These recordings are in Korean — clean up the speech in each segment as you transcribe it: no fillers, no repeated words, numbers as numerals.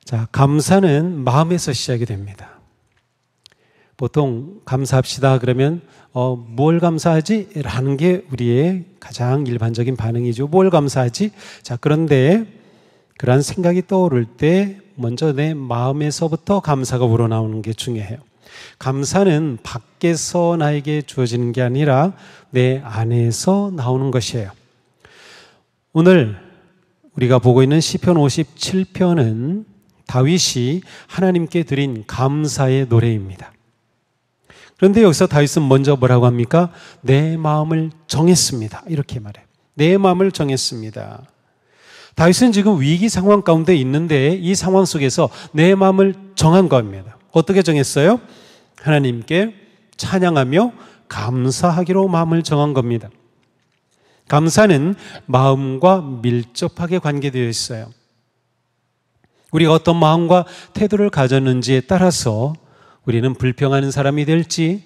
자, 감사는 마음에서 시작이 됩니다. 보통 감사합시다 그러면 뭘 감사하지? 라는 게 우리의 가장 일반적인 반응이죠. 뭘 감사하지? 자, 그런데 그러한 생각이 떠오를 때 먼저 내 마음에서부터 감사가 우러나오는 게 중요해요. 감사는 밖에서 나에게 주어지는 게 아니라 내 안에서 나오는 것이에요. 오늘 우리가 보고 있는 시편 57편은 다윗이 하나님께 드린 감사의 노래입니다. 그런데 여기서 다윗은 먼저 뭐라고 합니까? 내 마음을 정했습니다. 이렇게 말해요. 내 마음을 정했습니다. 다윗은 지금 위기 상황 가운데 있는데 이 상황 속에서 내 마음을 정한 겁니다. 어떻게 정했어요? 하나님께 찬양하며 감사하기로 마음을 정한 겁니다. 감사는 마음과 밀접하게 관계되어 있어요. 우리가 어떤 마음과 태도를 가졌는지에 따라서 우리는 불평하는 사람이 될지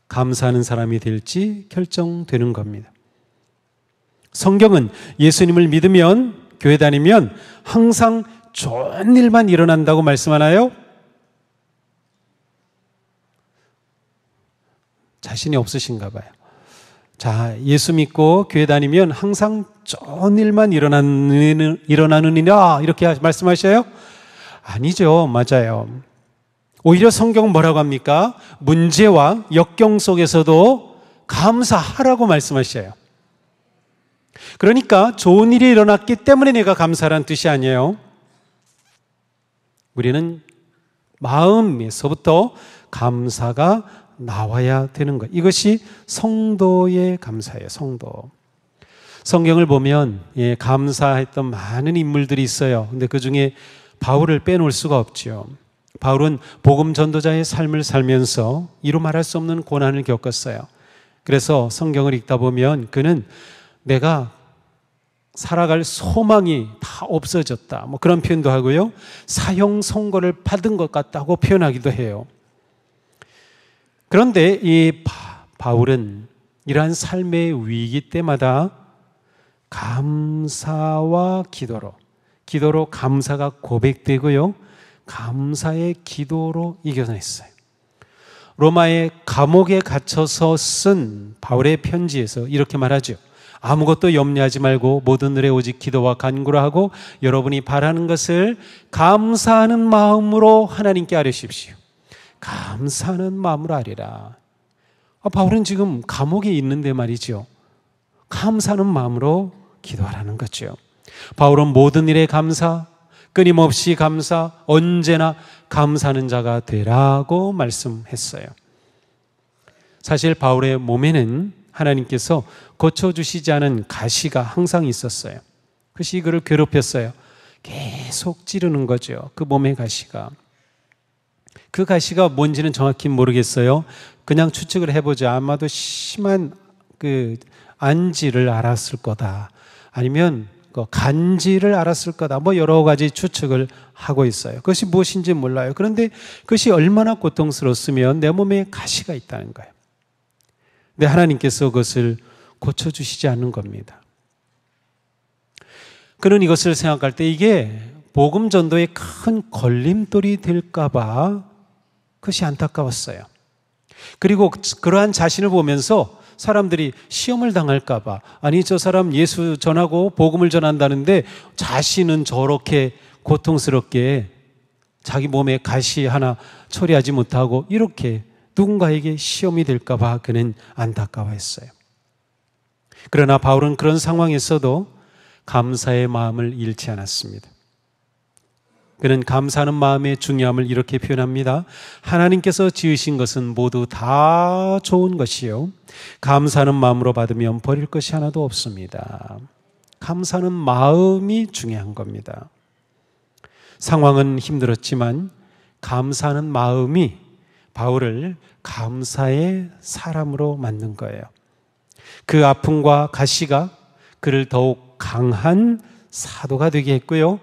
감사하는 사람이 될지 결정되는 겁니다. 성경은 예수님을 믿으면 교회 다니면 항상 좋은 일만 일어난다고 말씀하나요? 자신이 없으신가 봐요. 자, 예수 믿고 교회 다니면 항상 좋은 일만 일어나느니라 이렇게 말씀하셔요? 아니죠. 맞아요. 오히려 성경은 뭐라고 합니까? 문제와 역경 속에서도 감사하라고 말씀하셔요. 그러니까 좋은 일이 일어났기 때문에 내가 감사라는 뜻이 아니에요. 우리는 마음에서부터 감사가 나와야 되는 것. 이것이 성도의 감사예요. 성도. 성경을 보면 감사했던 많은 인물들이 있어요. 근데 그 중에 바울을 빼놓을 수가 없죠. 바울은 복음 전도자의 삶을 살면서 이루 말할 수 없는 고난을 겪었어요. 그래서 성경을 읽다 보면 그는 내가 살아갈 소망이 다 없어졌다. 뭐 그런 표현도 하고요. 사형 선고를 받은 것 같다고 표현하기도 해요. 그런데 이 바울은 이러한 삶의 위기 때마다 감사와 기도로 감사가 고백되고요. 감사의 기도로 이겨냈어요. 로마의 감옥에 갇혀서 쓴 바울의 편지에서 이렇게 말하죠. 아무것도 염려하지 말고 모든 일에 오직 기도와 간구를 하고 여러분이 바라는 것을 감사하는 마음으로 하나님께 아뢰십시오. 감사하는 마음으로 아뢰라. 바울은 지금 감옥에 있는데 말이죠. 감사하는 마음으로 기도하라는 거죠. 바울은 모든 일에 감사, 끊임없이 감사, 언제나 감사하는 자가 되라고 말씀했어요. 사실 바울의 몸에는 하나님께서 고쳐주시지 않은 가시가 항상 있었어요. 그것이 그를 괴롭혔어요. 계속 찌르는 거죠. 그 몸의 가시가. 그 가시가 뭔지는 정확히 모르겠어요. 그냥 추측을 해보자. 아마도 심한 안지를 알았을 거다. 아니면 간지를 알았을 거다. 뭐 여러 가지 추측을 하고 있어요. 그것이 무엇인지 몰라요. 그런데 그것이 얼마나 고통스러웠으면 내 몸에 가시가 있다는 거예요. 근데 하나님께서 그것을 고쳐주시지 않는 겁니다. 그는 이것을 생각할 때 이게 복음 전도의 큰 걸림돌이 될까 봐 그것이 안타까웠어요. 그리고 그러한 자신을 보면서 사람들이 시험을 당할까 봐, 아니 저 사람 예수 전하고 복음을 전한다는데 자신은 저렇게 고통스럽게 자기 몸에 가시 하나 처리하지 못하고 이렇게 누군가에게 시험이 될까 봐 그는 안타까워했어요. 그러나 바울은 그런 상황에서도 감사의 마음을 잃지 않았습니다. 그는 감사하는 마음의 중요함을 이렇게 표현합니다. 하나님께서 지으신 것은 모두 다 좋은 것이요 감사하는 마음으로 받으면 버릴 것이 하나도 없습니다. 감사하는 마음이 중요한 겁니다. 상황은 힘들었지만 감사하는 마음이 바울을 감사의 사람으로 만든 거예요. 그 아픔과 가시가 그를 더욱 강한 사도가 되게 했고요.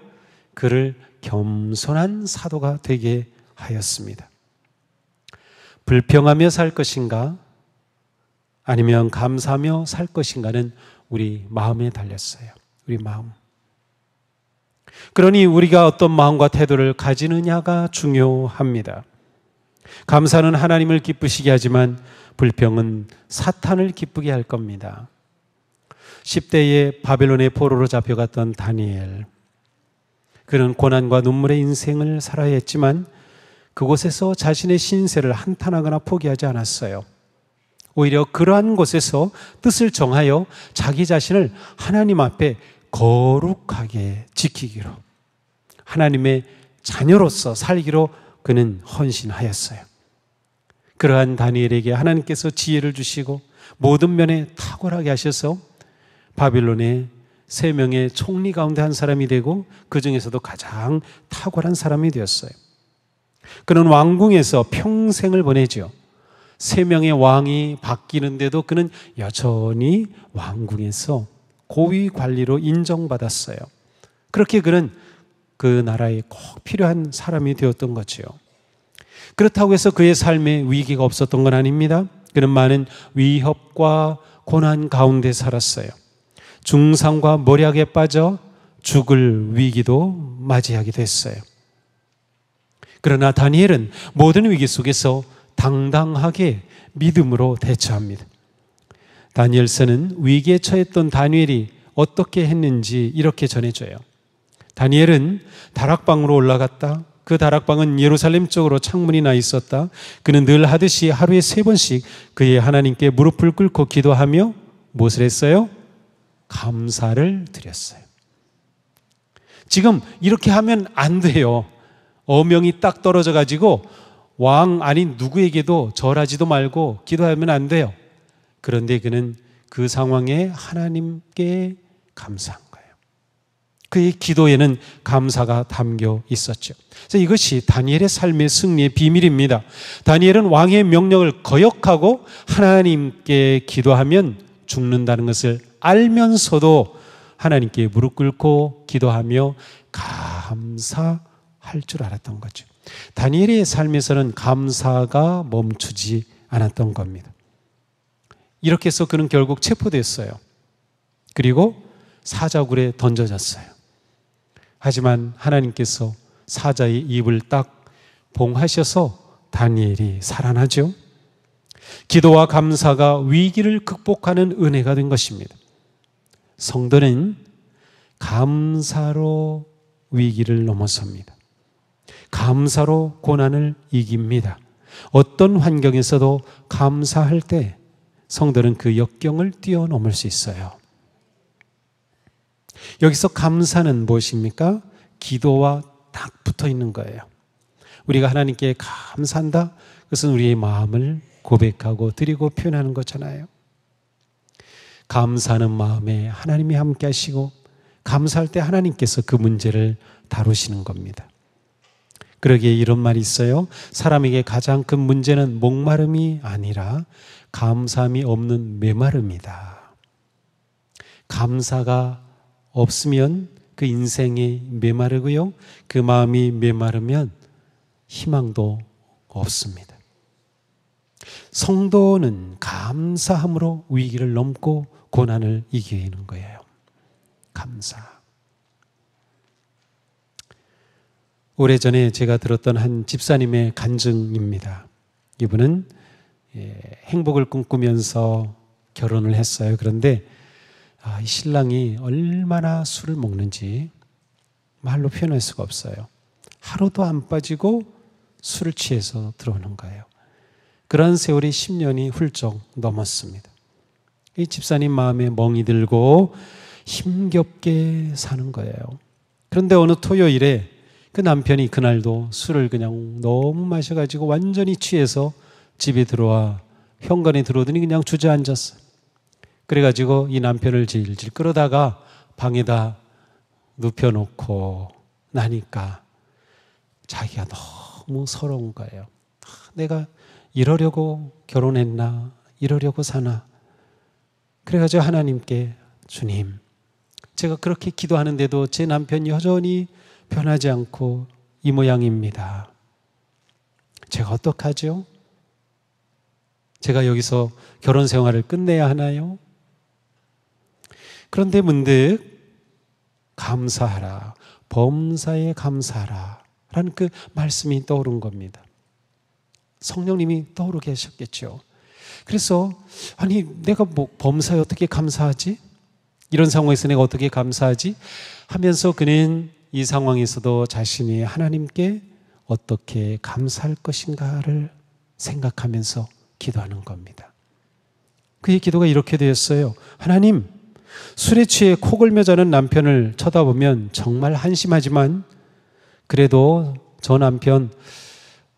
그를 겸손한 사도가 되게 하였습니다. 불평하며 살 것인가 아니면 감사하며 살 것인가는 우리 마음에 달렸어요. 우리 마음. 그러니 우리가 어떤 마음과 태도를 가지느냐가 중요합니다. 감사는 하나님을 기쁘시게 하지만 불평은 사탄을 기쁘게 할 겁니다. 10대에 바벨론의 포로로 잡혀갔던 다니엘. 그는 고난과 눈물의 인생을 살아야 했지만 그곳에서 자신의 신세를 한탄하거나 포기하지 않았어요. 오히려 그러한 곳에서 뜻을 정하여 자기 자신을 하나님 앞에 거룩하게 지키기로, 하나님의 자녀로서 살기로 그는 헌신하였어요. 그러한 다니엘에게 하나님께서 지혜를 주시고 모든 면에 탁월하게 하셔서 바빌론의 3명의 총리 가운데 한 사람이 되고 그 중에서도 가장 탁월한 사람이 되었어요. 그는 왕궁에서 평생을 보내죠. 3명의 왕이 바뀌는데도 그는 여전히 왕궁에서 고위 관리로 인정받았어요. 그렇게 그는 그 나라에 꼭 필요한 사람이 되었던 거죠. 그렇다고 해서 그의 삶에 위기가 없었던 건 아닙니다. 그는 많은 위협과 고난 가운데 살았어요. 중상과 모략에 빠져 죽을 위기도 맞이하게 됐어요. 그러나 다니엘은 모든 위기 속에서 당당하게 믿음으로 대처합니다. 다니엘서는 위기에 처했던 다니엘이 어떻게 했는지 이렇게 전해줘요. 다니엘은 다락방으로 올라갔다. 그 다락방은 예루살렘 쪽으로 창문이 나 있었다. 그는 늘 하듯이 하루에 3번씩 그의 하나님께 무릎을 꿇고 기도하며 무엇을 했어요? 감사를 드렸어요. 지금 이렇게 하면 안 돼요. 어명이 딱 떨어져 가지고 왕 아닌 누구에게도 절하지도 말고 기도하면 안 돼요. 그런데 그는 그 상황에 하나님께 감사한 거예요. 그의 기도에는 감사가 담겨 있었죠. 그래서 이것이 다니엘의 삶의 승리의 비밀입니다. 다니엘은 왕의 명령을 거역하고 하나님께 기도하면 죽는다는 것을 알면서도 하나님께 무릎 꿇고 기도하며 감사할 줄 알았던 거죠. 다니엘의 삶에서는 감사가 멈추지 않았던 겁니다. 이렇게 해서 그는 결국 체포됐어요. 그리고 사자굴에 던져졌어요. 하지만 하나님께서 사자의 입을 딱 봉하셔서 다니엘이 살아나죠. 기도와 감사가 위기를 극복하는 은혜가 된 것입니다. 성도는 감사로 위기를 넘어섭니다. 감사로 고난을 이깁니다. 어떤 환경에서도 감사할 때 성도는 그 역경을 뛰어넘을 수 있어요. 여기서 감사는 무엇입니까? 기도와 딱 붙어 있는 거예요. 우리가 하나님께 감사한다. 그것은 우리의 마음을 고백하고 드리고 표현하는 거잖아요. 감사하는 마음에 하나님이 함께 하시고 감사할 때 하나님께서 그 문제를 다루시는 겁니다. 그러기에 이런 말이 있어요. 사람에게 가장 큰 문제는 목마름이 아니라 감사함이 없는 메마름이다. 감사가 없으면 그 인생이 메마르고요. 그 마음이 메마르면 희망도 없습니다. 성도는 감사함으로 위기를 넘고 고난을 이기는 거예요. 감사. 오래전에 제가 들었던 한 집사님의 간증입니다. 이분은 행복을 꿈꾸면서 결혼을 했어요. 그런데 이 신랑이 얼마나 술을 먹는지 말로 표현할 수가 없어요. 하루도 안 빠지고 술을 취해서 들어오는 거예요. 그런 세월이 10년이 훌쩍 넘었습니다. 이 집사님 마음에 멍이 들고 힘겹게 사는 거예요. 그런데 어느 토요일에 그 남편이 그날도 술을 그냥 너무 마셔가지고 완전히 취해서 집에 들어와 현관에 들어오더니 그냥 주저앉았어요. 그래가지고 이 남편을 질질 끌어다가 방에다 눕혀놓고 나니까 자기가 너무 서러운 거예요. 내가 이러려고 결혼했나? 이러려고 사나? 그래가지고 하나님께 주님, 제가 그렇게 기도하는데도 제 남편이 여전히 변하지 않고 이 모양입니다. 제가 어떡하죠? 제가 여기서 결혼 생활을 끝내야 하나요? 그런데 문득 감사하라. 범사에 감사하라 라는 그 말씀이 떠오른 겁니다. 성령님이 떠오르게 하셨겠죠. 그래서 아니 내가 뭐 범사에 어떻게 감사하지? 이런 상황에서 내가 어떻게 감사하지? 하면서 그는 이 상황에서도 자신이 하나님께 어떻게 감사할 것인가를 생각하면서 기도하는 겁니다. 그의 기도가 이렇게 되었어요. 하나님, 술에 취해 코 골며 자는 남편을 쳐다보면 정말 한심하지만 그래도 저 남편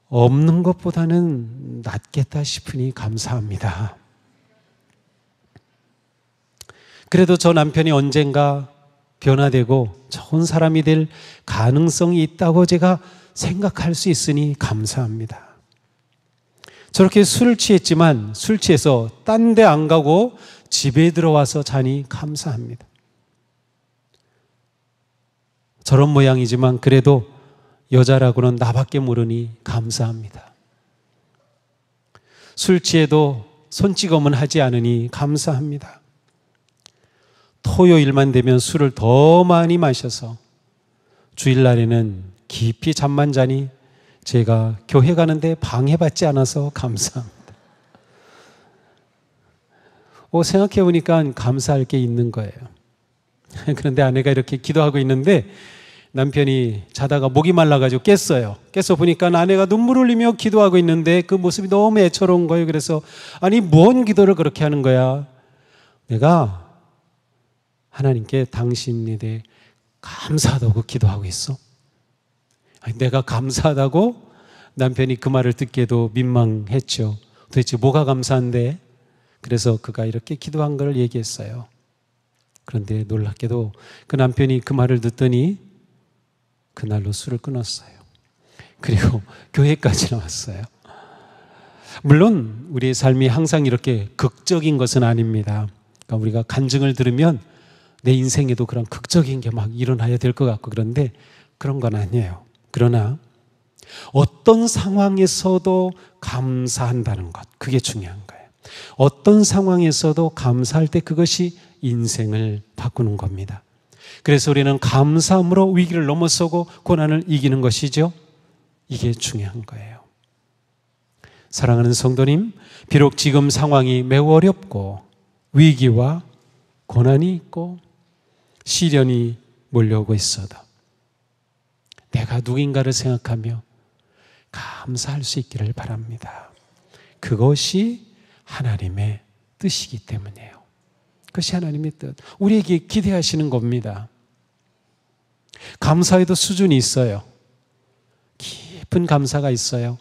없는 것보다는 낫겠다 싶으니 감사합니다. 그래도 저 남편이 언젠가 변화되고 좋은 사람이 될 가능성이 있다고 제가 생각할 수 있으니 감사합니다. 저렇게 술을 취했지만 술 취해서 딴 데 안 가고 집에 들어와서 자니 감사합니다. 저런 모양이지만 그래도 여자라고는 나밖에 모르니 감사합니다. 술 취해도 손찌검은 하지 않으니 감사합니다. 토요일만 되면 술을 더 많이 마셔서 주일날에는 깊이 잠만 자니 제가 교회 가는데 방해받지 않아서 감사합니다. 생각해 보니까 감사할 게 있는 거예요. 그런데 아내가 이렇게 기도하고 있는데 남편이 자다가 목이 말라가지고 깼어요. 깨서 보니까 아내가 눈물 흘리며 기도하고 있는데 그 모습이 너무 애처로운 거예요. 그래서 아니 뭔 기도를 그렇게 하는 거야? 내가 하나님께 당신에 대해 감사하다고 기도하고 있어. 아니, 내가 감사하다고? 남편이 그 말을 듣기에도 민망했죠. 도대체 뭐가 감사한데? 그래서 그가 이렇게 기도한 걸 얘기했어요. 그런데 놀랍게도 그 남편이 그 말을 듣더니 그날로 술을 끊었어요. 그리고 교회까지 나왔어요. 물론 우리의 삶이 항상 이렇게 극적인 것은 아닙니다. 그러니까 우리가 간증을 들으면 내 인생에도 그런 극적인 게 막 일어나야 될 것 같고 그런데 그런 건 아니에요. 그러나 어떤 상황에서도 감사한다는 것, 그게 중요한 거예요. 어떤 상황에서도 감사할 때 그것이 인생을 바꾸는 겁니다. 그래서 우리는 감사함으로 위기를 넘어서고 고난을 이기는 것이죠. 이게 중요한 거예요. 사랑하는 성도님, 비록 지금 상황이 매우 어렵고 위기와 고난이 있고 시련이 몰려오고 있어도 내가 누군가를 생각하며 감사할 수 있기를 바랍니다. 그것이 하나님의 뜻이기 때문이에요. 그것이 하나님의 뜻. 우리에게 기대하시는 겁니다. 감사에도 수준이 있어요. 깊은 감사가 있어요.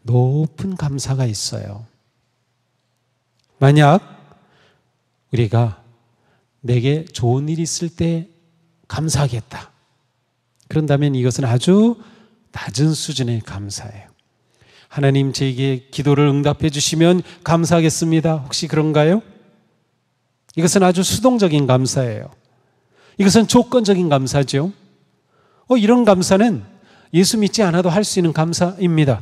높은 감사가 있어요. 만약 우리가 내게 좋은 일이 있을 때 감사하겠다. 그런다면 이것은 아주 낮은 수준의 감사예요. 하나님 저에게 기도를 응답해 주시면 감사하겠습니다. 혹시 그런가요? 이것은 아주 수동적인 감사예요. 이것은 조건적인 감사죠. 이런 감사는 예수 믿지 않아도 할 수 있는 감사입니다.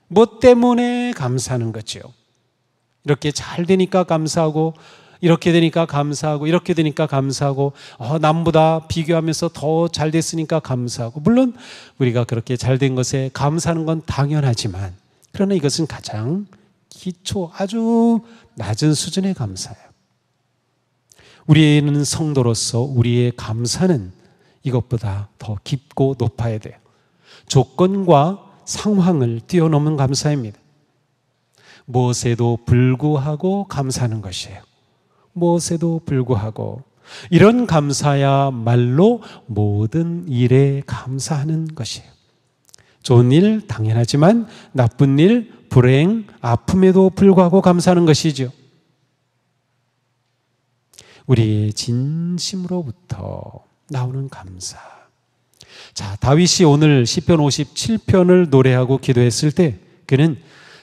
뭐 때문에 감사하는 거죠? 이렇게 잘 되니까 감사하고 이렇게 되니까 감사하고 이렇게 되니까 감사하고 남보다 비교하면서 더 잘 됐으니까 감사하고 물론 우리가 그렇게 잘 된 것에 감사하는 건 당연하지만 그러나 이것은 가장 기초 아주 낮은 수준의 감사예요. 우리는 성도로서 우리의 감사는 이것보다 더 깊고 높아야 돼요. 조건과 상황을 뛰어넘는 감사입니다. 무엇에도 불구하고 감사하는 것이에요. 무엇에도 불구하고 이런 감사야말로 모든 일에 감사하는 것이에요. 좋은 일 당연하지만 나쁜 일, 불행, 아픔에도 불구하고 감사하는 것이죠. 우리의 진심으로부터 나오는 감사. 자, 다윗이 오늘 시편 57편을 노래하고 기도했을 때 그는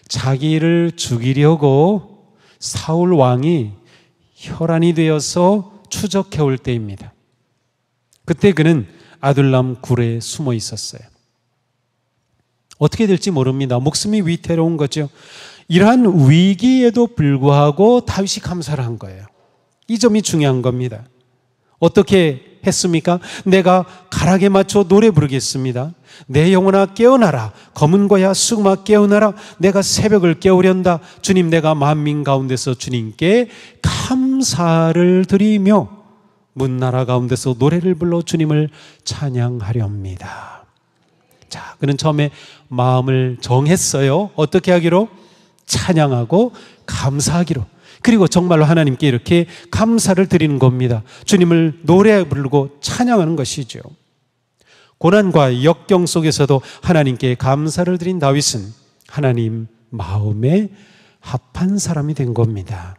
자기를 죽이려고 사울 왕이 혈안이 되어서 추적해 올 때입니다. 그때 그는 아둘람 굴에 숨어 있었어요. 어떻게 될지 모릅니다. 목숨이 위태로운 거죠. 이러한 위기에도 불구하고 다윗이 감사를 한 거예요. 이 점이 중요한 겁니다. 어떻게 했습니까? 내가 가락에 맞춰 노래 부르겠습니다. 내 영혼아 깨어나라. 검은 고야 수금아 깨어나라. 내가 새벽을 깨우련다. 주님, 내가 만민 가운데서 주님께 감사를 드리며 문나라 가운데서 노래를 불러 주님을 찬양하렵니다. 자, 그는 처음에 마음을 정했어요. 어떻게 하기로? 찬양하고 감사하기로. 그리고 정말로 하나님께 이렇게 감사를 드리는 겁니다. 주님을 노래 부르고 찬양하는 것이죠. 고난과 역경 속에서도 하나님께 감사를 드린 다윗은 하나님 마음에 합한 사람이 된 겁니다.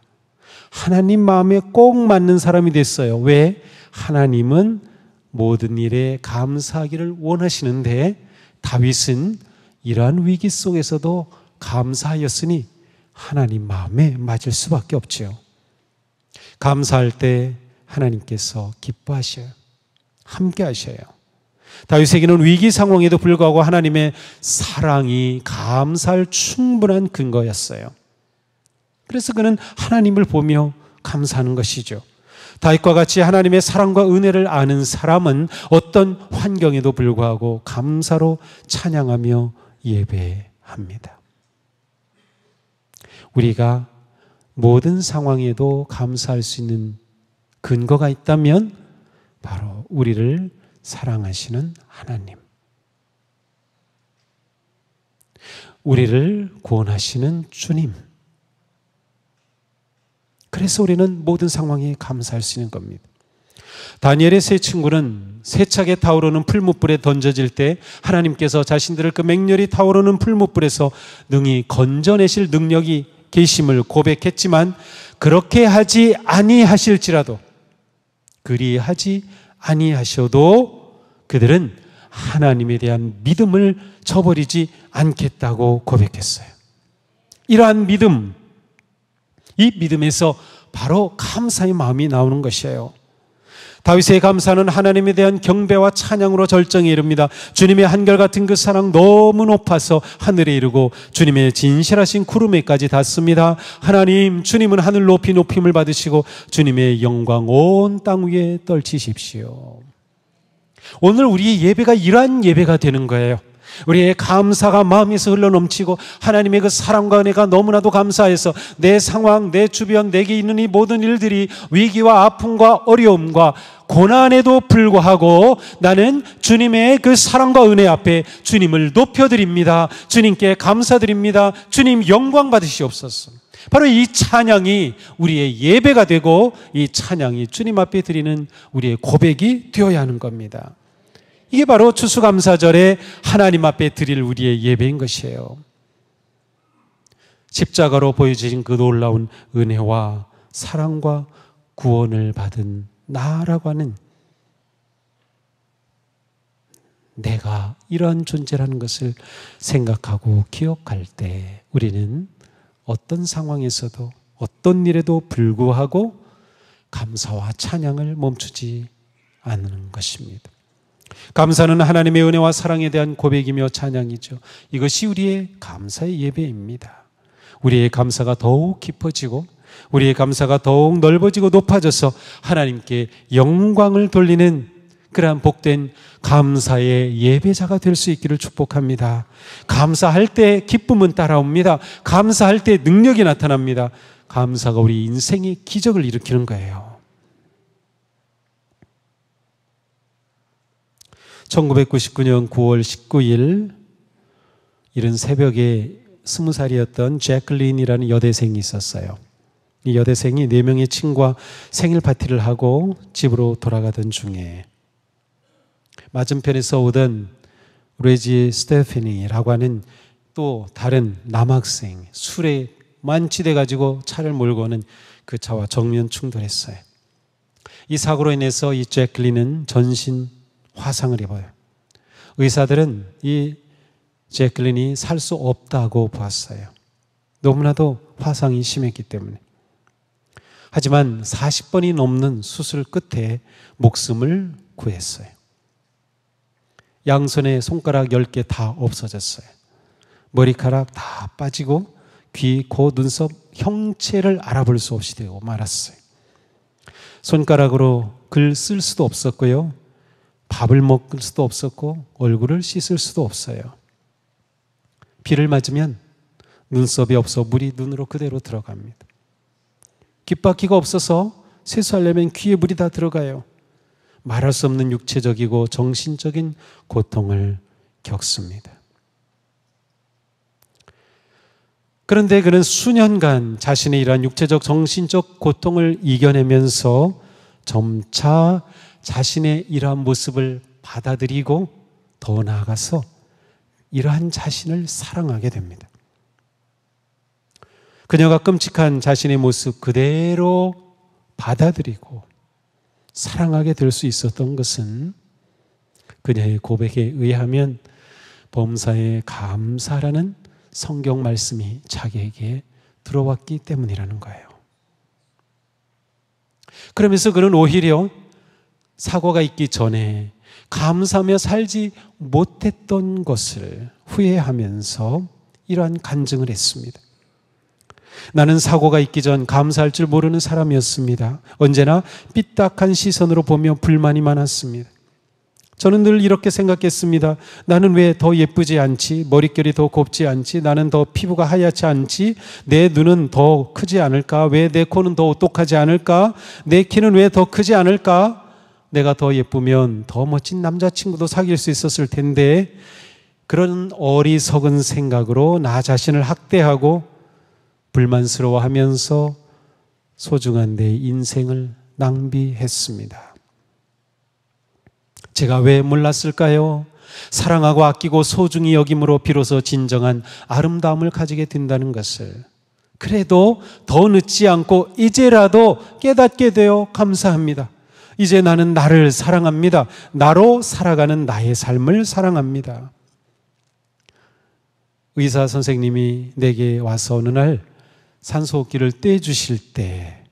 하나님 마음에 꼭 맞는 사람이 됐어요. 왜? 하나님은 모든 일에 감사하기를 원하시는데 다윗은 이러한 위기 속에서도 감사하였으니 하나님 마음에 맞을 수밖에 없죠. 감사할 때 하나님께서 기뻐하셔요. 함께 하셔요. 다윗에게는 위기 상황에도 불구하고 하나님의 사랑이 감사할 충분한 근거였어요. 그래서 그는 하나님을 보며 감사하는 것이죠. 다윗과 같이 하나님의 사랑과 은혜를 아는 사람은 어떤 환경에도 불구하고 감사로 찬양하며 예배합니다. 우리가 모든 상황에도 감사할 수 있는 근거가 있다면 바로 우리를 사랑하시는 하나님, 우리를 구원하시는 주님. 그래서 우리는 모든 상황에 감사할 수 있는 겁니다. 다니엘의 세 친구는 세차게 타오르는 풀무불에 던져질 때 하나님께서 자신들을 그 맹렬히 타오르는 풀무불에서 능히 건져내실 능력이 계심을 고백했지만 그렇게 하지 아니하실지라도, 그리하지 아니하셔도 그들은 하나님에 대한 믿음을 저버리지 않겠다고 고백했어요. 이러한 믿음, 이 믿음에서 바로 감사의 마음이 나오는 것이에요. 다윗의 감사는 하나님에 대한 경배와 찬양으로 절정에 이릅니다. 주님의 한결같은 그 사랑 너무 높아서 하늘에 이르고 주님의 진실하신 구름에까지 닿습니다. 하나님, 주님은 하늘 높이 높임을 받으시고 주님의 영광 온 땅 위에 떨치십시오. 오늘 우리의 예배가 이러한 예배가 되는 거예요. 우리의 감사가 마음에서 흘러넘치고 하나님의 그 사랑과 은혜가 너무나도 감사해서 내 상황, 내 주변, 내게 있는 이 모든 일들이 위기와 아픔과 어려움과 고난에도 불구하고 나는 주님의 그 사랑과 은혜 앞에 주님을 높여드립니다. 주님께 감사드립니다. 주님 영광 받으시옵소서. 바로 이 찬양이 우리의 예배가 되고 이 찬양이 주님 앞에 드리는 우리의 고백이 되어야 하는 겁니다. 이게 바로 추수감사절에 하나님 앞에 드릴 우리의 예배인 것이에요. 십자가로 보여주신 그 놀라운 은혜와 사랑과 구원을 받은 나라고 하는, 내가 이러한 존재라는 것을 생각하고 기억할 때 우리는 어떤 상황에서도 어떤 일에도 불구하고 감사와 찬양을 멈추지 않는 것입니다. 감사는 하나님의 은혜와 사랑에 대한 고백이며 찬양이죠. 이것이 우리의 감사의 예배입니다. 우리의 감사가 더욱 깊어지고 우리의 감사가 더욱 넓어지고 높아져서 하나님께 영광을 돌리는 그러한 복된 감사의 예배자가 될 수 있기를 축복합니다. 감사할 때 기쁨은 따라옵니다. 감사할 때 능력이 나타납니다. 감사가 우리 인생의 기적을 일으키는 거예요. 1999년 9월 19일 이른 새벽에 20살이었던 제클린이라는 여대생이 있었어요. 이 여대생이 4명의 친구와 생일 파티를 하고 집으로 돌아가던 중에 맞은편에서 오던 레지 스테피니라고 하는 또 다른 남학생, 술에 만취돼 가지고 차를 몰고 오는 그 차와 정면 충돌했어요. 이 사고로 인해서 이 제클린은 전신 화상을 입어요. 의사들은 이 제클린이 살 수 없다고 보았어요. 너무나도 화상이 심했기 때문에. 하지만 40번이 넘는 수술 끝에 목숨을 구했어요. 양손에 손가락 10개 다 없어졌어요. 머리카락 다 빠지고 귀, 코, 눈썹 형체를 알아볼 수 없이 되고 말았어요. 손가락으로 글 쓸 수도 없었고요. 밥을 먹을 수도 없었고 얼굴을 씻을 수도 없어요. 비를 맞으면 눈썹이 없어 물이 눈으로 그대로 들어갑니다. 귓바퀴가 없어서 세수하려면 귀에 물이 다 들어가요. 말할 수 없는 육체적이고 정신적인 고통을 겪습니다. 그런데 그는 수년간 자신의 이러한 육체적 정신적 고통을 이겨내면서 점차 자신의 이러한 모습을 받아들이고 더 나아가서 이러한 자신을 사랑하게 됩니다. 그녀가 끔찍한 자신의 모습 그대로 받아들이고 사랑하게 될 수 있었던 것은 그녀의 고백에 의하면 범사에 감사라는 성경 말씀이 자기에게 들어왔기 때문이라는 거예요. 그러면서 그는 오히려 사고가 있기 전에 감사하며 살지 못했던 것을 후회하면서 이러한 간증을 했습니다. 나는 사고가 있기 전 감사할 줄 모르는 사람이었습니다. 언제나 삐딱한 시선으로 보며 불만이 많았습니다. 저는 늘 이렇게 생각했습니다. 나는 왜 더 예쁘지 않지? 머릿결이 더 곱지 않지? 나는 더 피부가 하얗지 않지? 내 눈은 더 크지 않을까? 왜 내 코는 더 오똑하지 않을까? 내 키는 왜 더 크지 않을까? 내가 더 예쁘면 더 멋진 남자친구도 사귈 수 있었을 텐데, 그런 어리석은 생각으로 나 자신을 학대하고 불만스러워하면서 소중한 내 인생을 낭비했습니다. 제가 왜 몰랐을까요? 사랑하고 아끼고 소중히 여김으로 비로소 진정한 아름다움을 가지게 된다는 것을. 그래도 더 늦지 않고 이제라도 깨닫게 되어 감사합니다. 이제 나는 나를 사랑합니다. 나로 살아가는 나의 삶을 사랑합니다. 의사 선생님이 내게 와서 어느 날 산소호흡기를 떼주실 때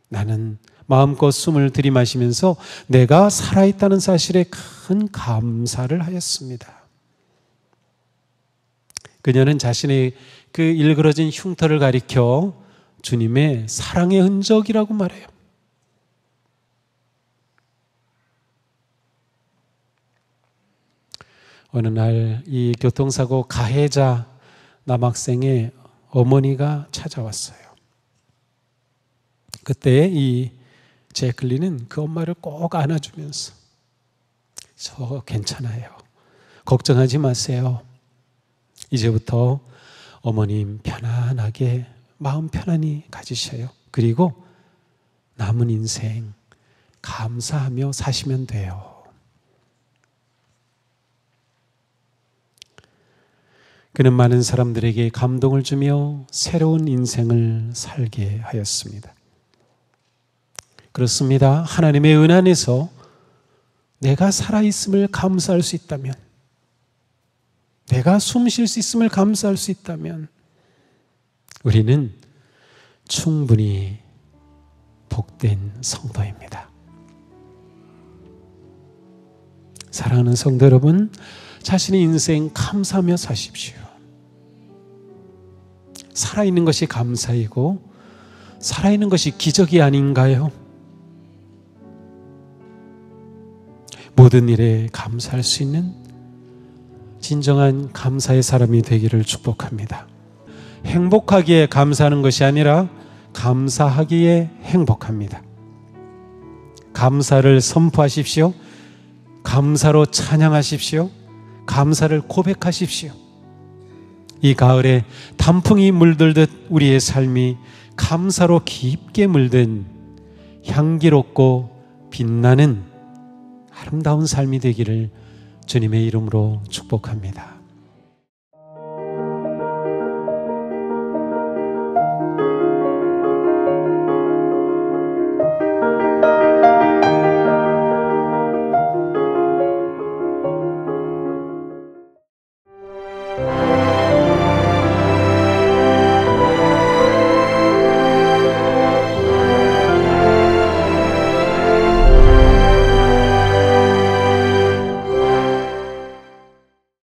나는 마음껏 숨을 들이마시면서 내가 살아있다는 사실에 큰 감사를 하였습니다. 그녀는 자신의 그 일그러진 흉터를 가리켜 주님의 사랑의 흔적이라고 말해요. 어느 날 이 교통사고 가해자 남학생의 어머니가 찾아왔어요. 그때 이 제클린은 그 엄마를 꼭 안아주면서 저 괜찮아요. 걱정하지 마세요. 이제부터 어머님 편안하게 마음 편안히 가지셔요. 그리고 남은 인생 감사하며 사시면 돼요. 그는 많은 사람들에게 감동을 주며 새로운 인생을 살게 하였습니다. 그렇습니다. 하나님의 은 안에서 내가 살아있음을 감사할 수 있다면, 내가 숨 쉴 수 있음을 감사할 수 있다면 우리는 충분히 복된 성도입니다. 사랑하는 성도 여러분, 자신의 인생 감사하며 사십시오. 살아있는 것이 감사이고 살아있는 것이 기적이 아닌가요? 모든 일에 감사할 수 있는 진정한 감사의 사람이 되기를 축복합니다. 행복하기에 감사하는 것이 아니라 감사하기에 행복합니다. 감사를 선포하십시오. 감사로 찬양하십시오. 감사를 고백하십시오. 이 가을에 단풍이 물들듯 우리의 삶이 감사로 깊게 물든 향기롭고 빛나는 아름다운 삶이 되기를 주님의 이름으로 축복합니다.